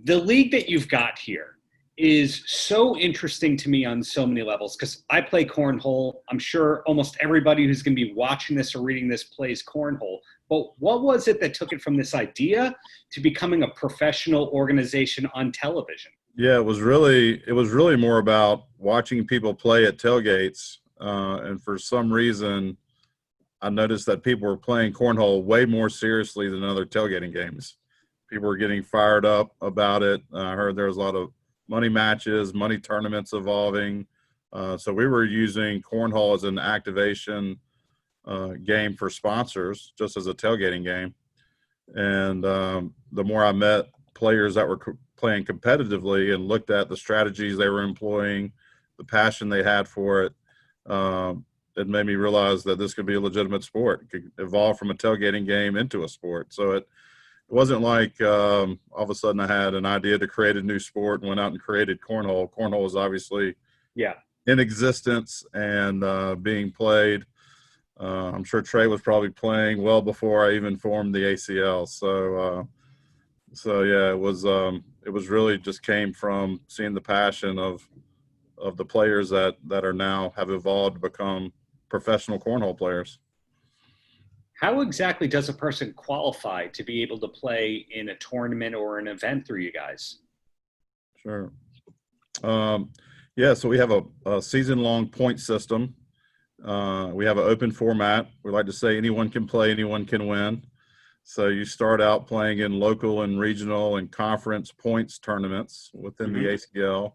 The league that you've got here is so interesting to me on so many levels because I play cornhole. I'm sure almost everybody who's going to be watching this or reading this plays cornhole. But what was it that took it from this idea to becoming a professional organization on television? Yeah, it was really more about watching people play at tailgates. And for some reason, I noticed that people were playing cornhole way more seriously than other tailgating games. People were getting fired up about it. I heard there was a lot of money matches, money tournaments evolving. So we were using cornhole as an activation game for sponsors, just as a tailgating game. And the more I met players that were playing competitively and looked at the strategies they were employing, the passion they had for it, it made me realize that this could be a legitimate sport. It could evolve from a tailgating game into a sport. So it wasn't like all of a sudden I had an idea to create a new sport and went out and created cornhole. Cornhole is obviously in existence and being played. I'm sure Trey was probably playing well before I even formed the ACL. So yeah, it was really just came from seeing the passion of the players that are now have evolved to become professional cornhole players. How exactly does a person qualify to be able to play in a tournament or an event through you guys? Sure. Yeah, so we have a season-long point system. We have an open format. We like to say anyone can play, anyone can win. So you start out playing in local and regional and conference points tournaments within the ACL.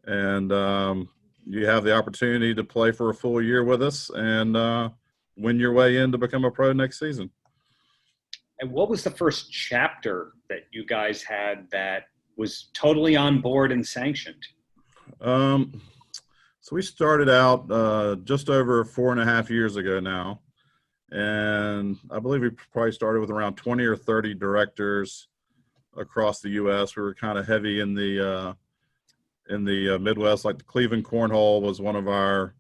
And you have the opportunity to play for a full year with us and win your way in to become a pro next season. And what was the first chapter that you guys had that was totally on board and sanctioned? So we started out just over 4.5 years ago now. And I believe we probably started with around 20 or 30 directors across the U.S. We were kind of heavy in the Midwest, like the Cleveland Cornhole was one of our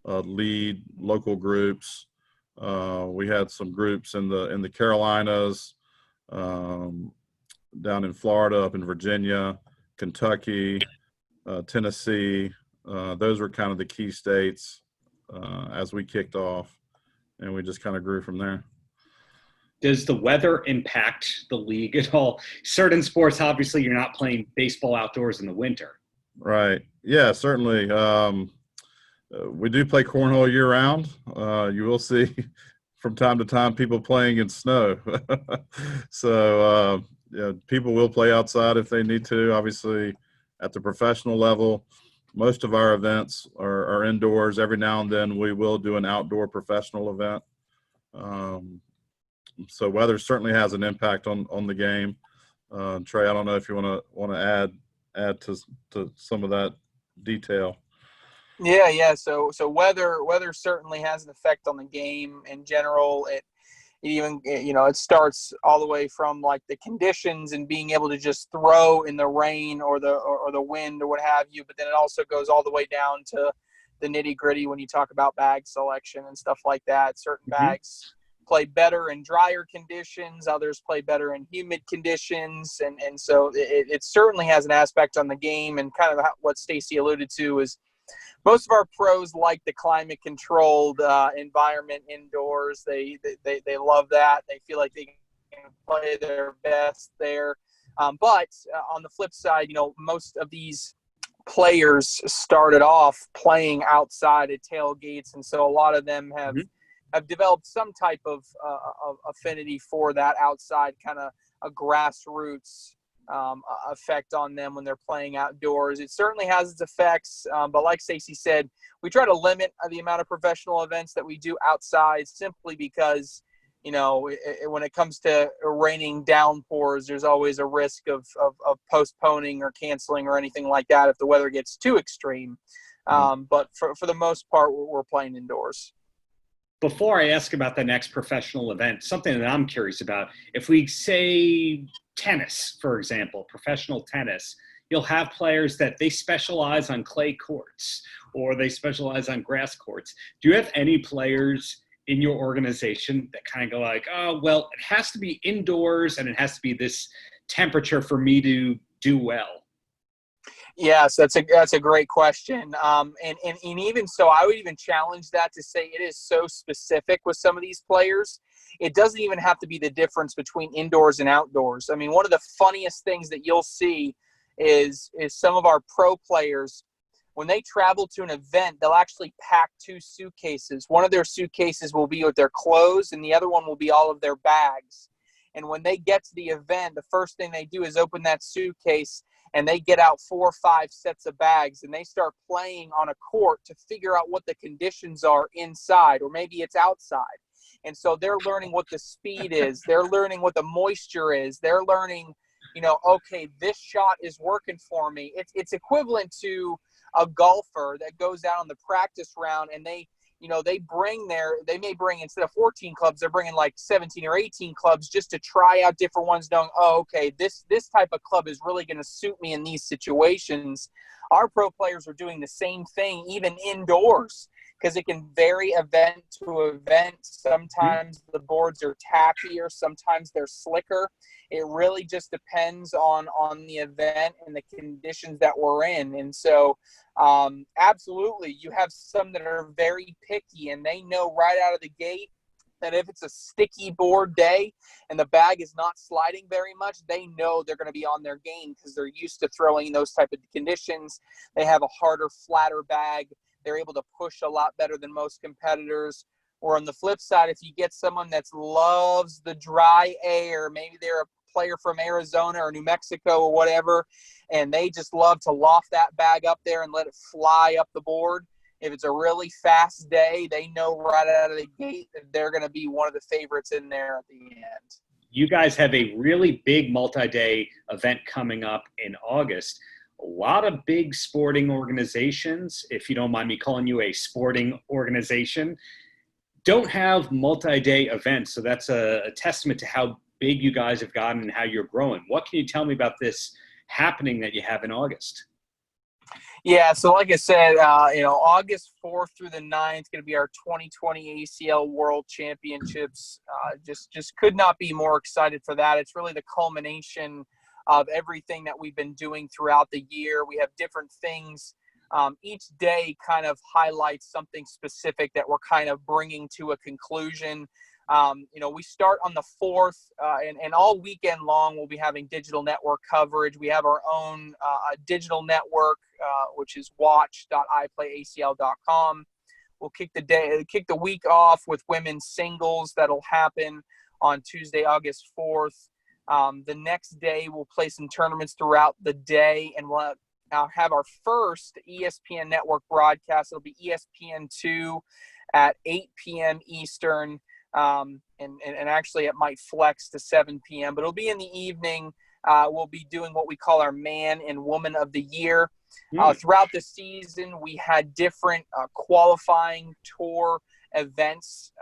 lead local groups. We had some groups in the Carolinas, down in Florida, up in Virginia, Kentucky, Tennessee. Those were kind of the key states as we kicked off, and we just kind of grew from there. Does the weather impact the league at all? Certain sports, obviously, you're not playing baseball outdoors in the winter. Right. Yeah, certainly. We do play cornhole year round. You will see from time to time people playing in snow. So people will play outside if they need to. Obviously, at the professional level, most of our events are indoors. Every now and then we will do an outdoor professional event. So weather certainly has an impact on the game. Trey, I don't know if you want to add to some of that detail. Yeah. So weather certainly has an effect on the game in general. It even, it starts all the way from like the conditions and being able to just throw in the rain or the wind or what have you. But then it also goes all the way down to the nitty gritty when you talk about bag selection and stuff like that. Certain bags play better in drier conditions. Others play better in humid conditions. And so it certainly has an aspect on the game, and kind of what Stacey alluded to is most of our pros like the climate controlled environment indoors. They love that. They feel like they can play their best there. But on the flip side, most of these players started off playing outside at tailgates. And so a lot of them have developed some type of affinity for that outside kind of a grassroots effect on them when they're playing outdoors. It certainly has its effects, but like Stacey said, we try to limit the amount of professional events that we do outside, simply because when it comes to raining downpours, there's always a risk of postponing or canceling or anything like that if the weather gets too extreme. But for the most part, we're playing indoors. Before I ask about the next professional event, something that I'm curious about, if we say tennis, for example, professional tennis, you'll have players that they specialize on clay courts or they specialize on grass courts. Do you have any players in your organization that kind of go like, oh, well, it has to be indoors and it has to be this temperature for me to do well? Yes, that's a great question. And even so, I would even challenge that to say it is so specific with some of these players. It doesn't even have to be the difference between indoors and outdoors. I mean, one of the funniest things that you'll see is some of our pro players, when they travel to an event, they'll actually pack 2 suitcases. One of their suitcases will be with their clothes, and the other one will be all of their bags. And when they get to the event, the first thing they do is open that suitcase, and they get out 4 or 5 sets of bags, and they start playing on a court to figure out what the conditions are inside, or maybe it's outside. And so they're learning what the speed is. They're learning what the moisture is. They're learning, okay, this shot is working for me. It's equivalent to a golfer that goes out on the practice round, and they may bring, instead of 14 clubs, they're bringing like 17 or 18 clubs just to try out different ones, knowing, okay, this type of club is really going to suit me in these situations. Our pro players are doing the same thing, even indoors, because it can vary event to event. Sometimes the boards are tackier, sometimes they're slicker. It really just depends on the event and the conditions that we're in. And so absolutely, you have some that are very picky, and they know right out of the gate that if it's a sticky board day and the bag is not sliding very much, they know they're going to be on their game because they're used to throwing those type of conditions. They have a harder, flatter bag. They're able to push a lot better than most competitors. Or on the flip side, if you get someone that loves the dry air, maybe they're a player from Arizona or New Mexico or whatever, and they just love to loft that bag up there and let it fly up the board. If it's a really fast day, they know right out of the gate that they're going to be one of the favorites in there at the end. You guys have a really big multi-day event coming up in August. A lot of big sporting organizations, if you don't mind me calling you a sporting organization, don't have multi-day events. So that's a testament to how big you guys have gotten and how you're growing. What can you tell me about this happening that you have in August? Yeah, so like I said, August 4th through the 9th going to be our 2020 ACL World Championships. Just could not be more excited for that. It's really the culmination of everything that we've been doing throughout the year. We have different things. Each day kind of highlights something specific that we're kind of bringing to a conclusion. We start on the 4th, and all weekend long we'll be having digital network coverage. We have our own digital network, which is watch.iplayacl.com. We'll kick the week off with women's singles. That'll happen on Tuesday, August 4th. The next day we'll play some tournaments throughout the day, and we'll have our first ESPN network broadcast. It'll be ESPN2 at 8 p.m. Eastern. And actually it might flex to 7 p.m., but it'll be in the evening. We'll be doing what we call our Man and Woman of the Year. Throughout the season, we had different qualifying tour events.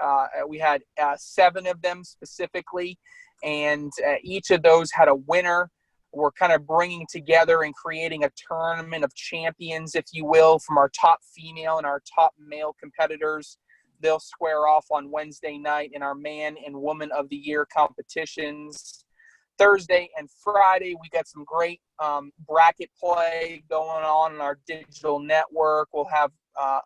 We had 7 of them specifically, and each of those had a winner. We're kind of bringing together and creating a tournament of champions, if you will, from our top female and our top male competitors. They'll square off on Wednesday night in our Man and Woman of the Year competitions. Thursday and Friday, we got some great bracket play going on in our digital network. We'll have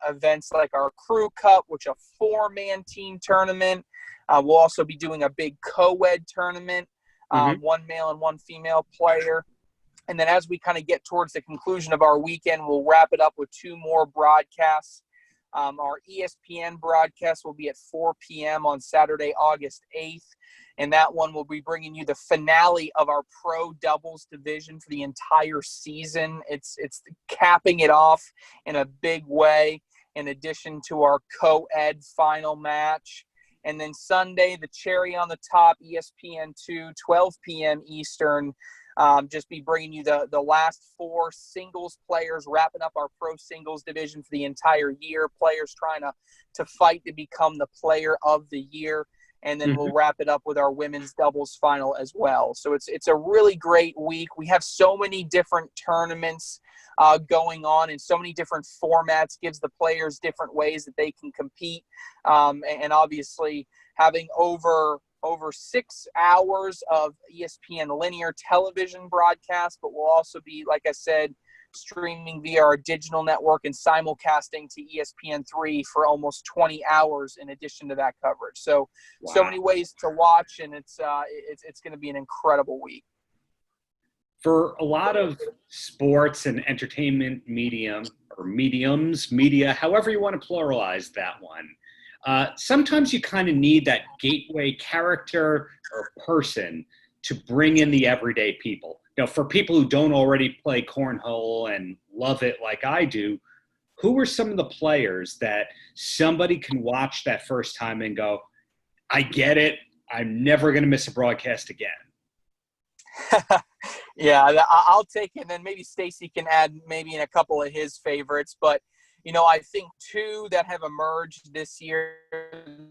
events like our Crew Cup, which is a 4-man team tournament. We'll also be doing a big co-ed tournament, 1 male and 1 female player. And then as we kind of get towards the conclusion of our weekend, we'll wrap it up with 2 more broadcasts. Our ESPN broadcast will be at 4 p.m. on Saturday, August 8th. And that one will be bringing you the finale of our pro doubles division for the entire season. It's capping it off in a big way, in addition to our co-ed final match. And then Sunday, the cherry on the top, ESPN2, 12 p.m. Eastern. Just be bringing you the last 4 singles players, wrapping up our pro singles division for the entire year. Players trying to fight to become the player of the year. And then we'll wrap it up with our women's doubles final as well. So it's a really great week. We have so many different tournaments going on in so many different formats, gives the players different ways that they can compete. And obviously having over over 6 hours of ESPN linear television broadcast, but we'll also be, like I said, streaming via our digital network and simulcasting to ESPN3 for almost 20 hours in addition to that coverage. So, Wow. So many ways to watch, and it's going to be an incredible week. For a lot of sports and entertainment mediums, media, however you want to pluralize that one, sometimes you kind of need that gateway character or person to bring in the everyday people. For people who don't already play cornhole and love it like I do, who are some of the players that somebody can watch that first time and go, I get it, I'm never going to miss a broadcast again? Yeah, I'll take it, and then maybe Stacey can add maybe in a couple of his favorites. But, I think two that have emerged this year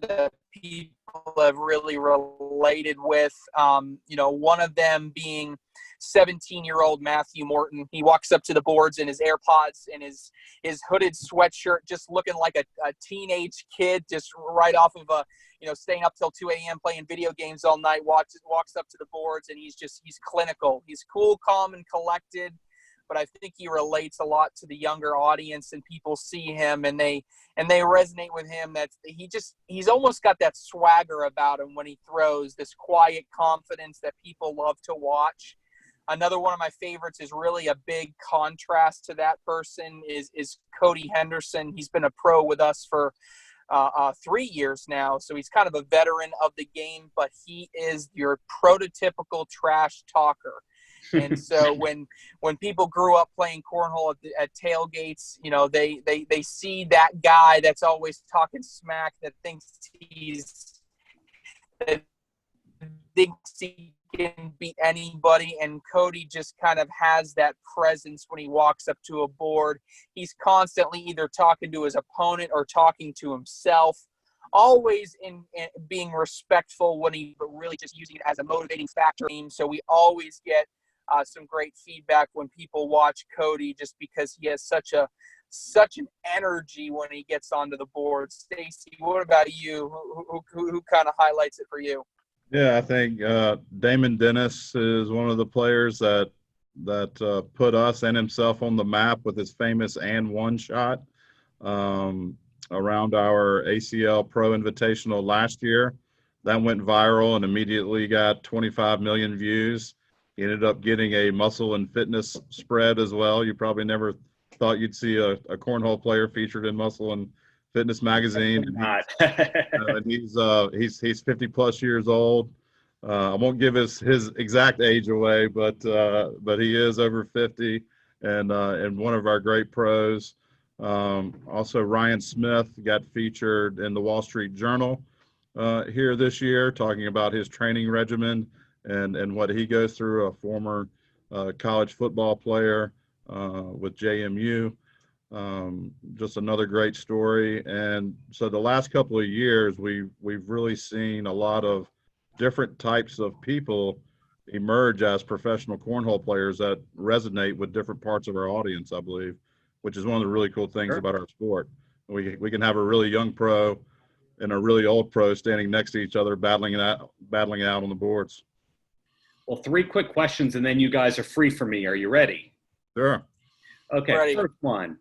that people have really related with, one of them being 17-year-old Matthew Morton. He walks up to the boards in his AirPods and his hooded sweatshirt, just looking like a teenage kid, just right off of staying up till 2 a.m. playing video games all night, walks up to the boards, and he's clinical. He's cool, calm, and collected, but I think he relates a lot to the younger audience, and people see him and they resonate with him. That he's almost got that swagger about him when he throws, this quiet confidence that people love to watch. Another one of my favorites is really a big contrast to that person is Cody Henderson. He's been a pro with us for 3 years now, so he's kind of a veteran of the game, but he is your prototypical trash talker. And so when people grew up playing cornhole at tailgates, they see that guy that's always talking smack, that thinks he can beat anybody, and Cody just kind of has that presence when he walks up to a board. He's constantly either talking to his opponent or talking to himself, always in being respectful but really just using it as a motivating factor. So we always get some great feedback when people watch Cody, just because he has such an energy when he gets onto the board. Stacey, what about you? Who kind of highlights it for you? Yeah, I think Damon Dennis is one of the players that put us and himself on the map with his famous and one shot around our ACL Pro Invitational last year. That went viral and immediately got 25 million views. He ended up getting a muscle and fitness spread as well. You probably never thought you'd see a cornhole player featured in Muscle and Fitness magazine. And he's 50 plus years old. I won't give his exact age away, but he is over 50 and one of our great pros. Also, Ryan Smith got featured in the Wall Street Journal here this year, talking about his training regimen and what he goes through, a former college football player with JMU. Just another great story. And so the last couple of years, we've really seen a lot of different types of people emerge as professional cornhole players that resonate with different parts of our audience, I believe, which is one of the really cool things about our sport. We can have a really young pro and a really old pro standing next to each other, battling it out on the boards. Well, 3 quick questions, and then you guys are free for me. Are you ready? Sure. Okay, Ready. First one.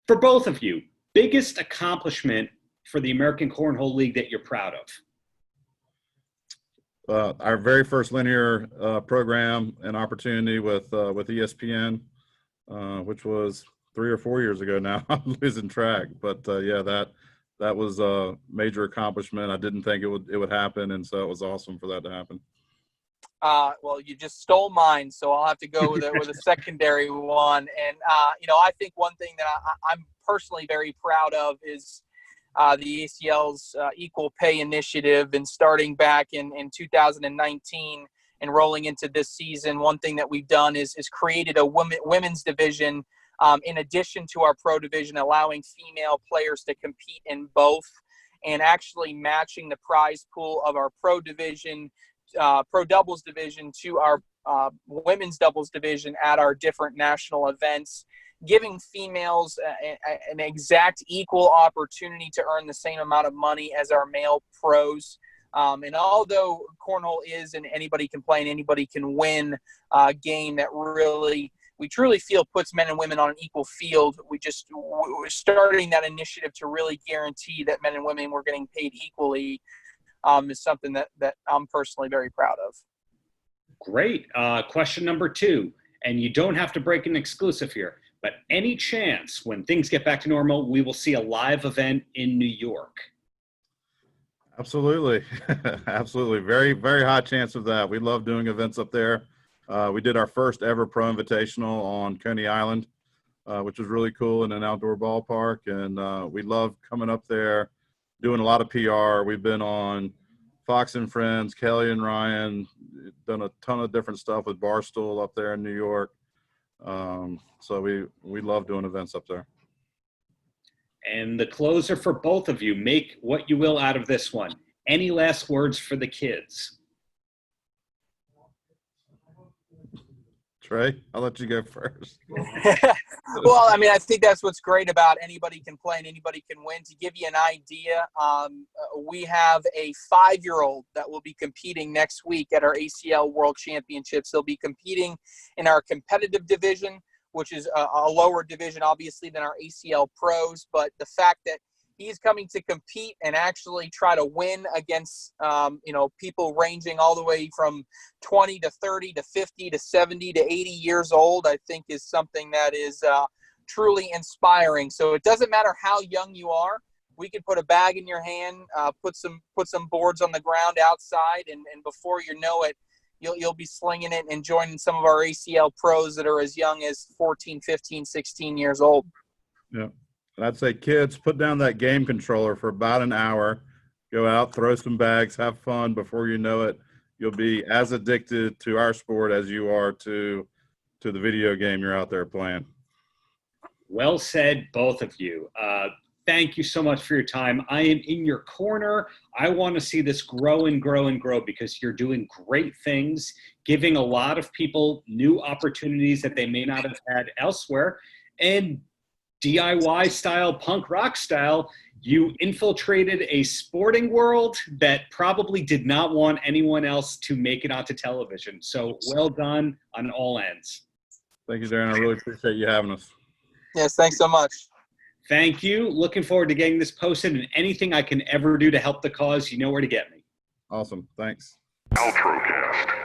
For both of you, biggest accomplishment for the American Cornhole League that you're proud of? Our very first linear program and opportunity with ESPN, which was 3 or 4 years ago now. I'm losing track, but yeah, that was a major accomplishment. I didn't think it would happen, and so it was awesome for that to happen. Well, you just stole mine, so I'll have to go with a secondary one. And I think one thing that I'm personally very proud of is the ACL's Equal Pay Initiative, and starting back in 2019 and rolling into this season. One thing that we've done is created a women's division in addition to our pro division, allowing female players to compete in both, and actually matching the prize pool of our pro division, pro doubles division, to our women's doubles division at our different national events, giving females an exact equal opportunity to earn the same amount of money as our male pros. And although cornhole is an anybody can play and anybody can win game that really we truly feel puts men and women on an equal field, we're starting that initiative to really guarantee that men and women were getting paid equally is something that I'm personally very proud of. Great. Question number 2, and you don't have to break an exclusive here, but any chance when things get back to normal, we will see a live event in New York? Absolutely. Absolutely. Very, very high chance of that. We love doing events up there. We did our first ever Pro Invitational on Coney Island, which was really cool in an outdoor ballpark. And we love coming up there, doing a lot of PR. We've been on Fox and Friends, Kelly and Ryan, done a ton of different stuff with Barstool up there in New York. So we love doing events up there. And the closer for both of you, make what you will out of this one. Any last words for the kids? Trey, I'll let you go first. Well, I mean, I think that's what's great about anybody can play and anybody can win. To give you an idea, we have a 5-year-old that will be competing next week at our ACL World Championships. He'll be competing in our competitive division, which is a lower division, obviously, than our ACL pros. But the fact that he's coming to compete and actually try to win against, people ranging all the way from 20 to 30 to 50 to 70 to 80 years old, I think is something that is truly inspiring. So it doesn't matter how young you are. We can put a bag in your hand, put some boards on the ground outside, and before you know it, you'll be slinging it and joining some of our ACL pros that are as young as 14, 15, 16 years old. Yeah. And I'd say, kids, put down that game controller for about an hour, go out, throw some bags, have fun. Before you know it, you'll be as addicted to our sport as you are to the video game you're out there playing. Well said, both of you. Thank you so much for your time. I am in your corner. I want to see this grow and grow and grow because you're doing great things, giving a lot of people new opportunities that they may not have had elsewhere. And DIY style, punk rock style, you infiltrated a sporting world that probably did not want anyone else to make it onto television. So well done on all ends. Thank you, Darren. I really appreciate you having us. Yes, thanks so much. Thank you. Looking forward to getting this posted, and anything I can ever do to help the cause, you know where to get me. Awesome. Thanks. Paltrocast.